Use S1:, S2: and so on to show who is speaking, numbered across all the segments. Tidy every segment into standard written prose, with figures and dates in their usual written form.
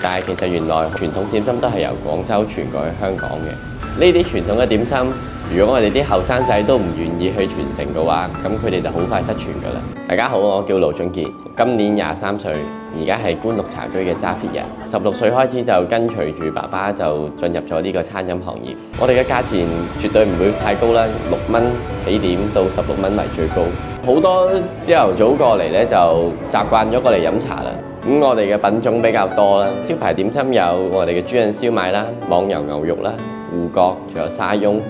S1: 但係其實原來傳統點心都係由廣州傳過去香港嘅。呢啲傳統嘅點心，如果我哋啲後生仔都唔願意去傳承嘅話，咁佢哋就好快失傳㗎啦。大家好，我叫盧俊傑，今年23歲，而家係官祿茶居嘅揸 fit 人。16歲開始就跟隨住爸爸就進入咗呢個餐飲行業。我哋嘅價錢絕對唔會太高啦，6蚊起點到16蚊為最高。好多朝頭早過嚟咧就習慣咗過嚟飲茶啦。我哋嘅品種比較多啦，招牌點心有我哋嘅豬潤燒賣啦、網油牛肉啦、芋角，仲有沙翁、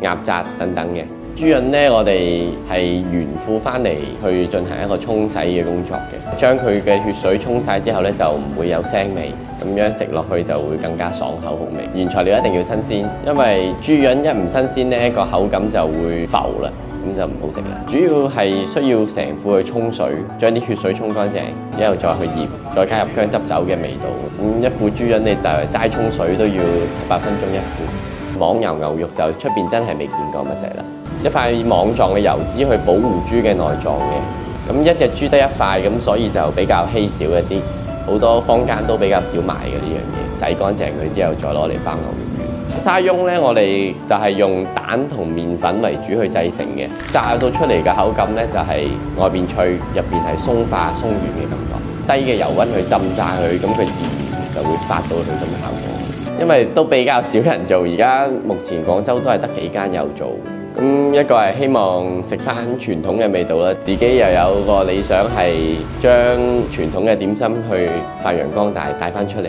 S1: 鴨扎等等嘅。豬潤咧，我哋係原庫翻嚟去進行一個沖洗嘅工作嘅，將佢嘅血水沖晒之後咧就唔會有腥味，咁樣食落去就會更加爽口好味。原材料一定要新鮮，因為豬潤一唔新鮮咧個口感就會浮啦。咁就唔好食啦。主要係需要成副去沖水，將啲血水沖乾淨，之後再去醃，再加入薑汁酒嘅味道。咁一副豬潤你就係齋沖水都要7-8分鐘一副。網油牛肉就出邊真係未見過乜隻啦。一塊網狀嘅油脂去保護豬嘅內臟嘅。咁一隻豬得一塊，咁所以就比較稀少一啲。好多坊間都比較少賣嘅呢樣嘢。洗乾淨佢之後再攞嚟包牛肉。沙翁咧，我哋就係用蛋同麵粉為主去製成嘅，炸到出嚟嘅口感咧就係外邊脆，入邊係鬆化鬆軟嘅感覺。低嘅油溫去浸炸佢，咁佢自然就會發到佢咁嘅效果。因為都比較少人做，而家目前廣州都係得幾間有做。咁一個係希望食翻傳統嘅味道啦，自己又有個理想係將傳統嘅點心去發揚光大，帶翻出嚟。